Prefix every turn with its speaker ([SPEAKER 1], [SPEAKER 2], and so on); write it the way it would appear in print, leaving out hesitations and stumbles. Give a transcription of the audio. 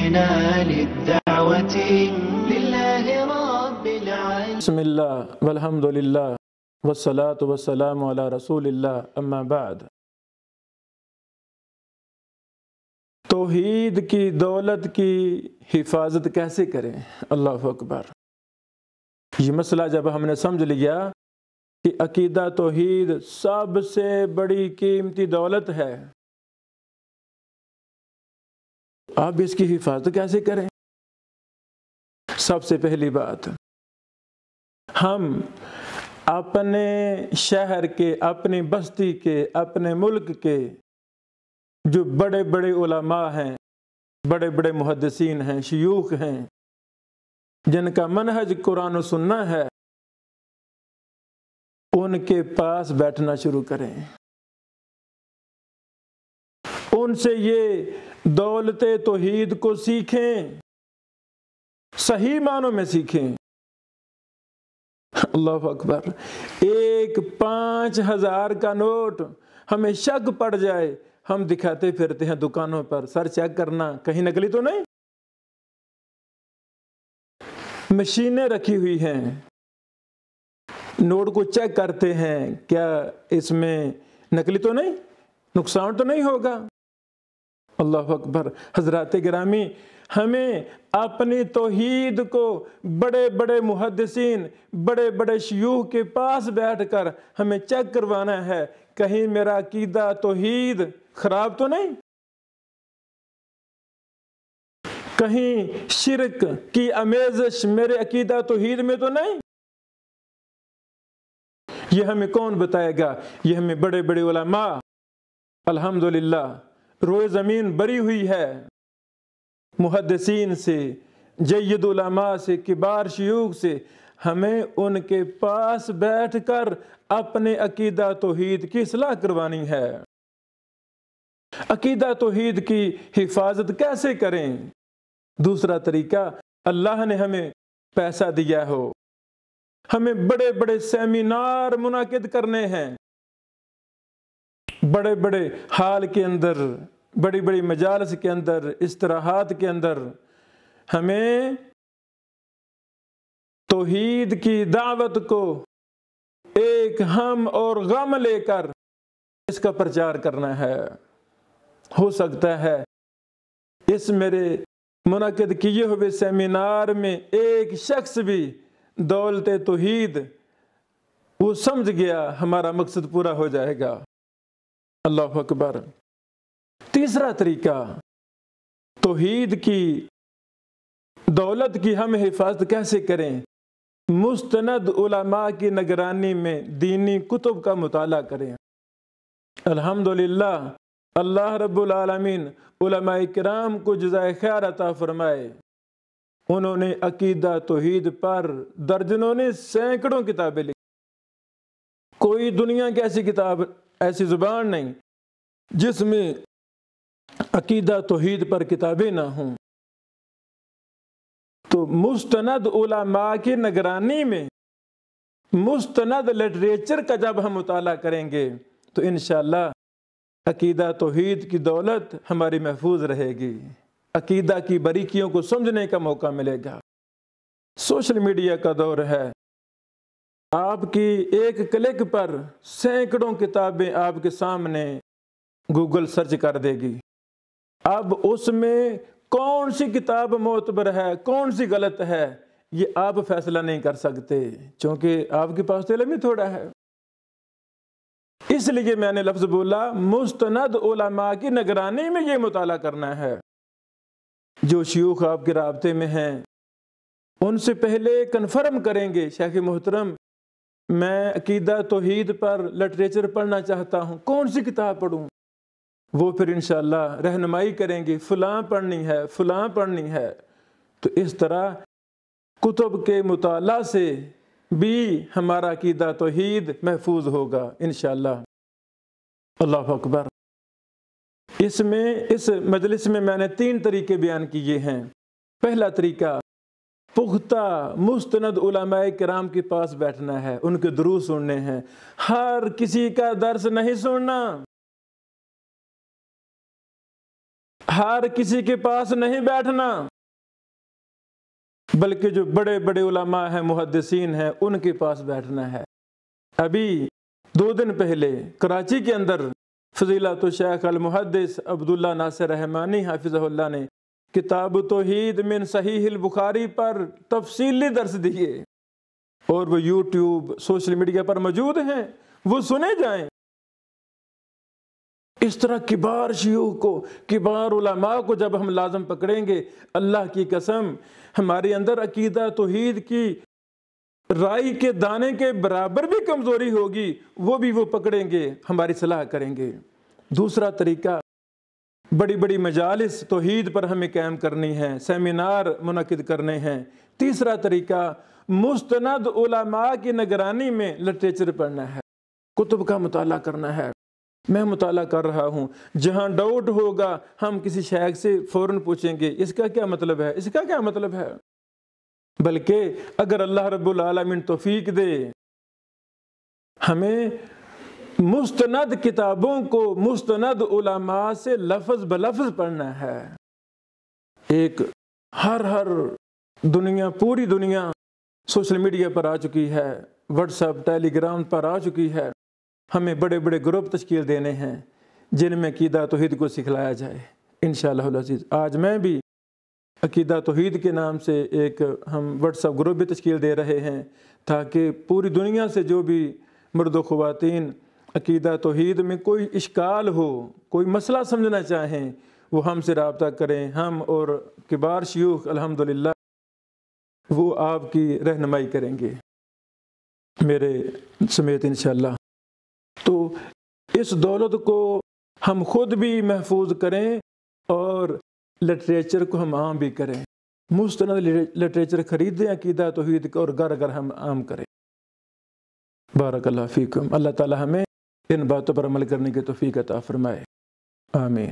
[SPEAKER 1] جئنا للدعوة لله رب العالمين.
[SPEAKER 2] بسم اللہ والحمد للہ والصلاة والسلام علی رسول اللہ، اما بعد. توحید کی دولت کی حفاظت کیسے کریں؟ اللہ اکبر. یہ مسئلہ جب ہم نے سمجھ لیا کہ عقیدہ توحید سب سے بڑی قیمتی دولت ہے، آپ اس کی حفاظت کیسے کریں؟ سب سے پہلی بات، ہم اپنے شہر کے، اپنی بستی کے، اپنے ملک کے جو بڑے بڑے علماء ہیں، بڑے بڑے محدثین ہیں، شیوخ ہیں، جن کا منہج قرآن و سنہ ہے، ان کے پاس بیٹھنا شروع کریں. ان سے یہ دولت توحید کو سیکھیں، صحیح معنوں میں سیکھیں. اللہ اکبر. ایک 5,000 کا نوٹ ہمیں شک پڑ جائے، ہم دکھاتے پھرتے ہیں دکانوں پر، سر چیک کرنا کہیں نکلی تو نہیں. مشینیں رکھی ہوئی ہیں، نوٹ کو چیک کرتے ہیں، کیا اس میں نکلی تو نہیں، نقصان تو نہیں ہوگا. اللہ اکبر. حضرات گرامی، ہمیں اپنی توحید کو بڑے بڑے محدثین، بڑے بڑے شیوخ کے پاس بیٹھ کر ہمیں چیک کروانا ہے، کہیں میرا عقیدہ توحید خراب تو نہیں، کہیں شرک کی آمیزش میرے عقیدہ توحید میں تو نہیں. یہ ہمیں کون بتائے گا؟ یہ ہمیں بڑے بڑے علماء. الحمدللہ روئے زمین بری ہوئی ہے محدثین سے، جید علماء سے، کبار شیوخ سے. ہمیں ان کے پاس بیٹھ کر اپنے عقیدہ توحید کی اصلاح کروانی ہے. عقیدہ توحید کی حفاظت کیسے کریں؟ دوسرا طریقہ، اللہ نے ہمیں پیسہ دیا ہو، ہمیں بڑے بڑے سیمینار منعقد کرنے ہیں، بڑے بڑے ہال کے اندر، بڑی بڑی مجالس کے اندر، استراحات کے اندر ہمیں توحید کی دعوت کو ایک ہم اور غم لے کر اس کا پرچار کرنا ہے. ہو سکتا ہے اس میرے منعقد کیے ہوئے سیمینار میں ایک شخص بھی دولت توحید وہ سمجھ گیا، ہمارا مقصد پورا ہو جائے گا. اللہ اکبر. تیسرا طریقہ، توحید کی دولت کی ہم حفاظت کیسے کریں؟ مستند علماء کی نگرانی میں دینی کتب کا مطالعہ کریں. الحمدللہ اللہ رب العالمین علماء کرام کو جزائے خیر عطا فرمائے. انہوں نے عقیدہ توحید پر درجنوں نے سینکڑوں کتابیں لکھی. کوئی دنیا کی ایسی کتاب، ایسی زبان نہیں جس میں عقیدہ توحید پر کتابیں نہ ہوں. تو مستند علماء کی نگرانی میں مستند لٹریچر کا جب ہم مطالعہ کریں گے تو انشاءاللہ عقیدہ توحید کی دولت ہماری محفوظ رہے گی، عقیدہ کی باریکیوں کو سمجھنے کا موقع ملے گا. سوشل میڈیا کا دور ہے، آپ کی ایک کلک پر سینکڑوں کتابیں آپ کے سامنے گوگل سرچ کر دے گی. اب اس میں کون سی کتاب معتبر ہے، کون سی غلط ہے، یہ آپ فیصلہ نہیں کر سکتے، چونکہ آپ کے پاس تو علم ہی تھوڑا ہے. اس لیے میں نے لفظ بولا، مستند علماء کی نگرانی میں یہ مطالعہ کرنا ہے. جو شیوخ آپ کے رابطے میں ہیں ان سے پہلے کنفرم کریں گے، شیخ محترم میں عقیدہ توحید پر لٹریچر پڑھنا چاہتا ہوں، کون سی کتاب پڑھوں؟ وہ پھر انشاءاللہ رہنمائی کریں گے، فلاں پڑھنی ہے، فلاں پڑھنی ہے. تو اس طرح کتب کے مطالعہ سے بھی ہمارا عقیدہ توحید محفوظ ہوگا انشاءاللہ. اللہ اکبر. اس مجلس میں نے 3 طریقے بیان کیے ہیں. پہلا طریقہ، پختہ مستند علماء کرام کے پاس بیٹھنا ہے، ان کے دروس سننے ہیں. ہر کسی کا درس نہیں سننا، ہر کسی کے پاس نہیں بیٹھنا، بلکہ جو بڑے بڑے علماء ہیں، محدثین ہیں، ان کے پاس بیٹھنا ہے۔ ابھی 2 دن پہلے کراچی کے اندر فضیلت الشیخ المحدث عبداللہ ناصر رحمانی حافظہ اللہ نے کتاب توحید من صحیح البخاری پر تفصیلی درس دیے، اور وہ یوٹیوب سوشل میڈیا پر موجود ہیں، وہ سنے جائیں۔ اس طرح کبار شیوخ کو، کبار علماء کو جب ہم لازم پکڑیں گے، اللہ کی قسم ہمارے اندر عقیدہ توحید کی رائی کے دانے کے برابر بھی کمزوری ہوگی، وہ پکڑیں گے، ہماری صلاح کریں گے۔ دوسرا طریقہ، بڑی بڑی مجالس توحید پر ہمیں قائم کرنی ہے، سیمینار منعقد کرنے ہیں۔ تیسرا طریقہ، مستند علماء کی نگرانی میں لٹریچر پڑھنا ہے، کتب کا مطالعہ کرنا ہے۔ میں مطالعہ کر رہا ہوں، جہاں ڈاؤٹ ہوگا ہم کسی شیخ سے فوراً پوچھیں گے اس کا کیا مطلب ہے، اس کا کیا مطلب ہے۔ بلکہ اگر اللہ رب العالمین توفیق دے، ہمیں مستند کتابوں کو مستند علماء سے لفظ بلفظ پڑھنا ہے۔ ایک ہر دنیا، پوری دنیا سوشل میڈیا پر آ چکی ہے، واٹس ایپ، ٹیلی گرام پر آ چکی ہے۔ ہمیں بڑے بڑے گروپ تشکیل دینے ہیں جن میں عقیدہ توحید کو سکھلایا جائے انشاءاللہ العزیز۔ آج میں بھی عقیدہ توحید کے نام سے ایک ہم واٹس ایپ گروپ بھی تشکیل دے رہے ہیں، تاکہ پوری دنیا سے جو بھی مرد و خواتین عقیدہ توحید میں کوئی اشکال ہو، کوئی مسئلہ سمجھنا چاہیں، وہ ہم سے رابطہ کریں۔ ہم اور کبار شیوخ الحمدللہ وہ آپ کی رہنمائی کریں گے میرے سمیت انشاءاللہ۔ تو اس دولت کو ہم خود بھی محفوظ کریں اور لٹریچر کو ہم عام بھی کریں، مستند لٹریچر خریدیں عقیدہ توحید کا، اور گھر گھر ہم عام کریں۔ بارک اللہ فیکم۔ اللہ تعالی ہمیں ان باتوں پر عمل کرنے کی توفیق عطا فرمائے، آمین۔